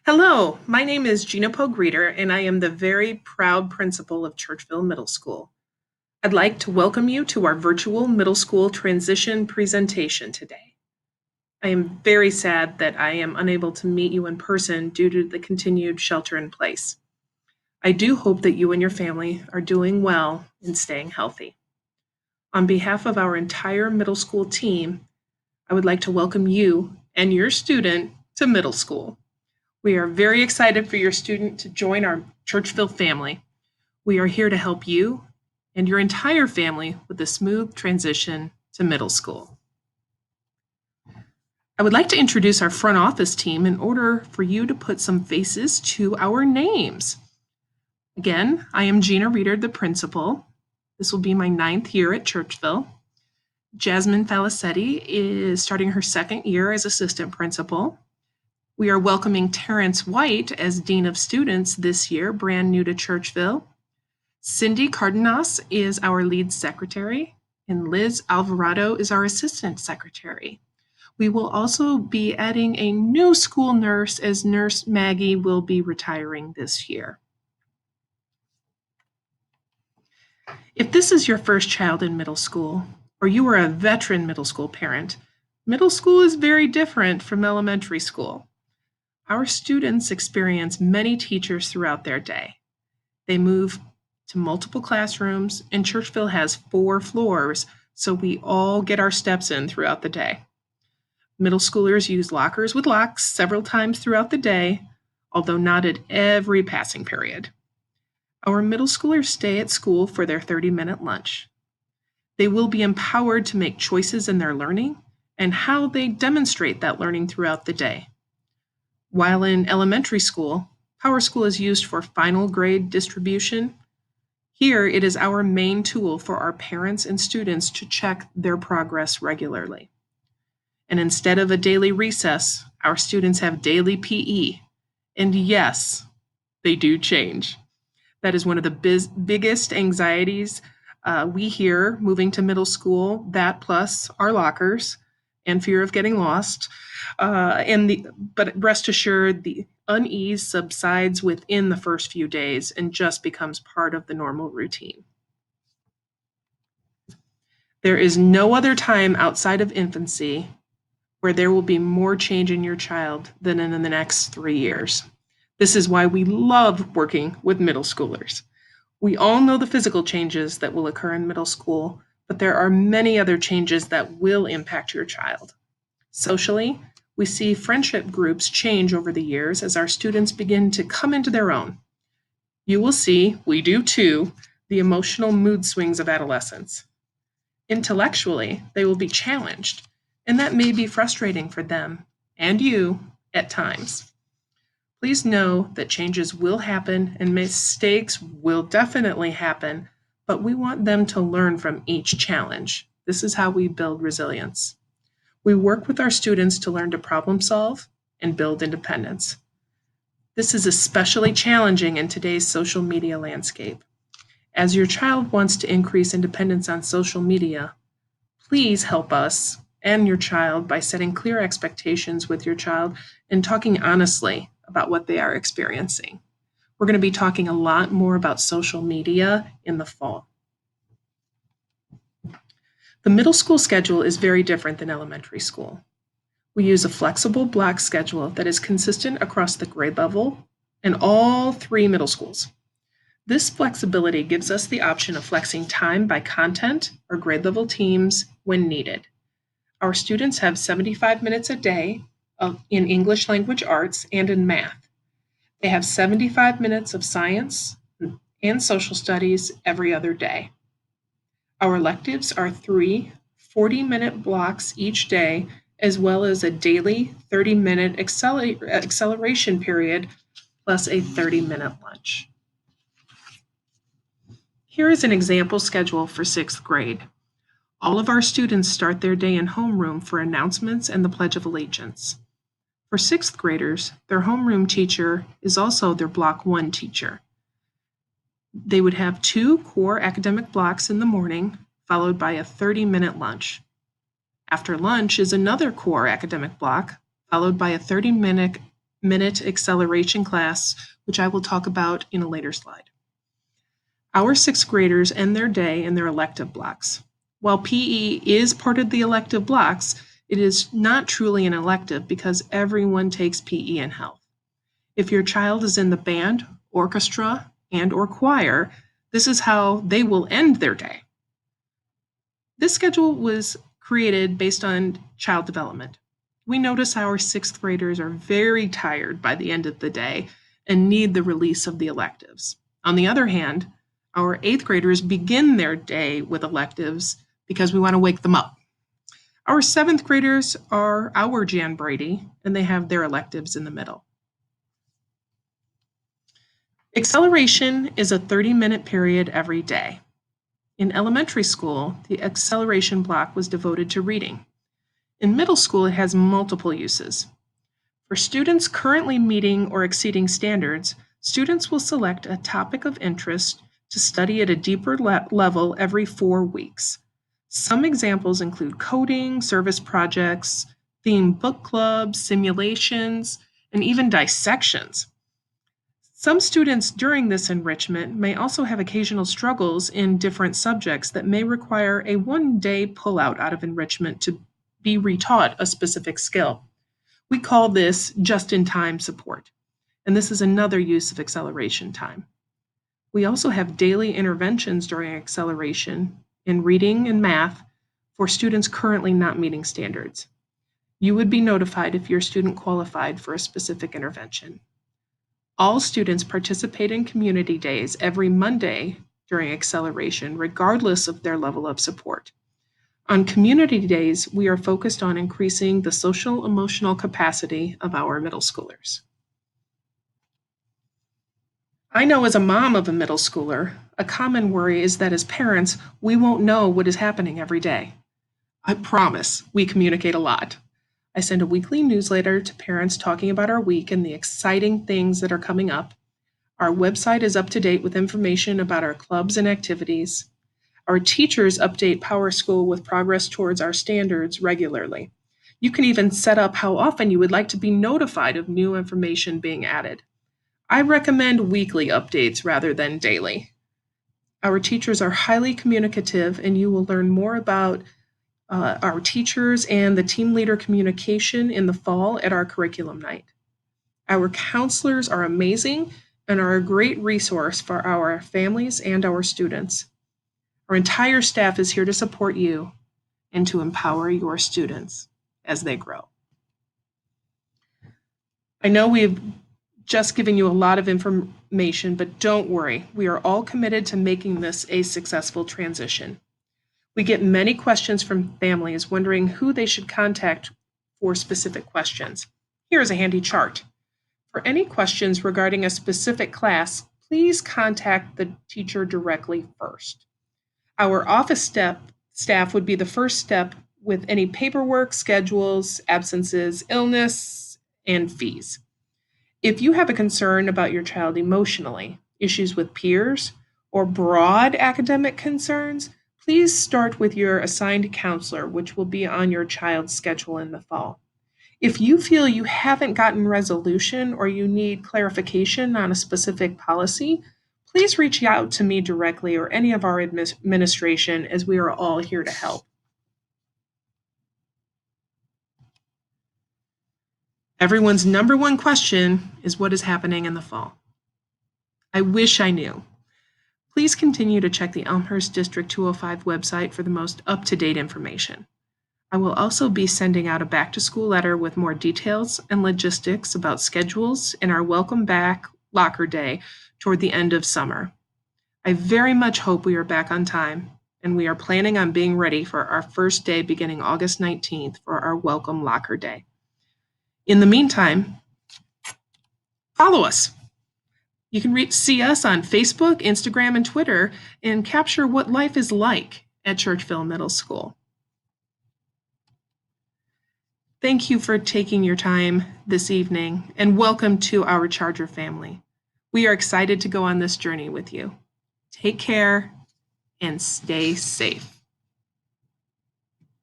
Hello, my name is Gina Pogreter, and I am the very proud principal of Churchville Middle School. I'd like to welcome you to our virtual middle school transition presentation today. I am very sad that I am unable to meet you in person due to the continued shelter in place. I do hope that you and your family are doing well and staying healthy. On behalf of our entire middle school team, I would like to welcome you and your student to middle school. We are very excited for your student to join our Churchville family. We are here to help you and your entire family with a smooth transition to middle school. I would like to introduce our front office team in order for you to put some faces to our names. Again, I am Gina Reeder, the principal. This will be my 9th year at Churchville. Jasmine Falicetti is starting her 2nd year as assistant principal. We are welcoming Terrence White as Dean of Students this year, brand new to Churchville. Cindy Cardenas is our lead secretary, and Liz Alvarado is our assistant secretary. We will also be adding a new school nurse as Nurse Maggie will be retiring this year. If this is your first child in middle school, or you are a veteran middle school parent, middle school is very different from elementary school. Our students experience many teachers throughout their day. They move to multiple classrooms, and Churchville has 4 floors, so we all get our steps in throughout the day. Middle schoolers use lockers with locks several times throughout the day, although not at every passing period. Our middle schoolers stay at school for their 30-minute lunch. They will be empowered to make choices in their learning and how they demonstrate that learning throughout the day. While in elementary school, PowerSchool is used for final grade distribution. Here, it is our main tool for our parents and students to check their progress regularly. And instead of a daily recess, our students have daily PE. And yes, they do change. That is one of the biggest anxieties we hear moving to middle school, that plus our lockers and fear of getting lost. But rest assured, the unease subsides within the first few days and just becomes part of the normal routine. There is no other time outside of infancy where there will be more change in your child than in the next 3 years. This is why we love working with middle schoolers. We all know the physical changes that will occur in middle school, but there are many other changes that will impact your child. Socially, we see friendship groups change over the years as our students begin to come into their own. You will see, we do too, the emotional mood swings of adolescence. Intellectually, they will be challenged, and that may be frustrating for them and you at times. Please know that changes will happen and mistakes will definitely happen, but we want them to learn from each challenge. This is how we build resilience. We work with our students to learn to problem solve and build independence. This is especially challenging in today's social media landscape. As your child wants to increase independence on social media, please help us and your child by setting clear expectations with your child and talking honestly about what they are experiencing. We're going to be talking a lot more about social media in the fall. The middle school schedule is very different than elementary school. We use a flexible block schedule that is consistent across the grade level and all 3 middle schools. This flexibility gives us the option of flexing time by content or grade level teams when needed. Our students have 75 minutes a day in English language arts and in math. They have 75 minutes of science and social studies every other day. Our electives are 3 40-minute blocks each day, as well as a daily 30-minute acceleration period, plus a 30-minute lunch. Here is an example schedule for 6th grade. All of our students start their day in homeroom for announcements and the Pledge of Allegiance. For 6th graders, their homeroom teacher is also their Block 1 teacher. They would have 2 core academic blocks in the morning, followed by a 30-minute lunch. After lunch is another core academic block, followed by a 30-minute minute acceleration class, which I will talk about in a later slide. Our sixth graders end their day in their elective blocks. While PE is part of the elective blocks, it is not truly an elective because everyone takes PE in health. If your child is in the band, orchestra, and/or choir, this is how they will end their day. This schedule was created based on child development. We notice our sixth graders are very tired by the end of the day and need the release of the electives. On the other hand, our eighth graders begin their day with electives because we want to wake them up. Our seventh graders are our Jan Brady, and they have their electives in the middle. Acceleration is a 30-minute period every day. In elementary school, the acceleration block was devoted to reading. In middle school, it has multiple uses. For students currently meeting or exceeding standards, students will select a topic of interest to study at a deeper level every 4 weeks. Some examples include coding, service projects, themed book clubs, simulations, and even dissections. Some students during this enrichment may also have occasional struggles in different subjects that may require a one-day pullout out of enrichment to be retaught a specific skill. We call this just-in-time support, and this is another use of acceleration time. We also have daily interventions during acceleration in reading and math for students currently not meeting standards. You would be notified if your student qualified for a specific intervention. All students participate in community days every Monday during acceleration, regardless of their level of support. On community days, we are focused on increasing the social emotional capacity of our middle schoolers. I know as a mom of a middle schooler, a common worry is that as parents, we won't know what is happening every day. I promise we communicate a lot. I send a weekly newsletter to parents talking about our week and the exciting things that are coming up. Our website is up to date with information about our clubs and activities. Our teachers update PowerSchool with progress towards our standards regularly. You can even set up how often you would like to be notified of new information being added. I recommend weekly updates rather than daily. Our teachers are highly communicative, and you will learn more about our teachers and the team leader communication in the fall at our curriculum night. Our counselors are amazing and are a great resource for our families and our students. Our entire staff is here to support you and to empower your students as they grow. I know we've just given you a lot of information, but don't worry, we are all committed to making this a successful transition. We get many questions from families wondering who they should contact for specific questions. Here is a handy chart. For any questions regarding a specific class, please contact the teacher directly first. Our office staff would be the first step with any paperwork, schedules, absences, illness, and fees. If you have a concern about your child emotionally, issues with peers, or broad academic concerns, please start with your assigned counselor, which will be on your child's schedule in the fall. If you feel you haven't gotten resolution or you need clarification on a specific policy, please reach out to me directly or any of our administration, as we are all here to help. Everyone's number one question is what is happening in the fall. I wish I knew. Please continue to check the Elmhurst District 205 website for the most up-to-date information. I will also be sending out a back-to-school letter with more details and logistics about schedules and our Welcome Back Locker Day toward the end of summer. I very much hope we are back on time, and we are planning on being ready for our first day beginning August 19th for our Welcome Locker Day. In the meantime, follow us. You can see us on Facebook, Instagram, and Twitter and capture what life is like at Churchville Middle School. Thank you for taking your time this evening, and welcome to our Charger family. We are excited to go on this journey with you. Take care and stay safe.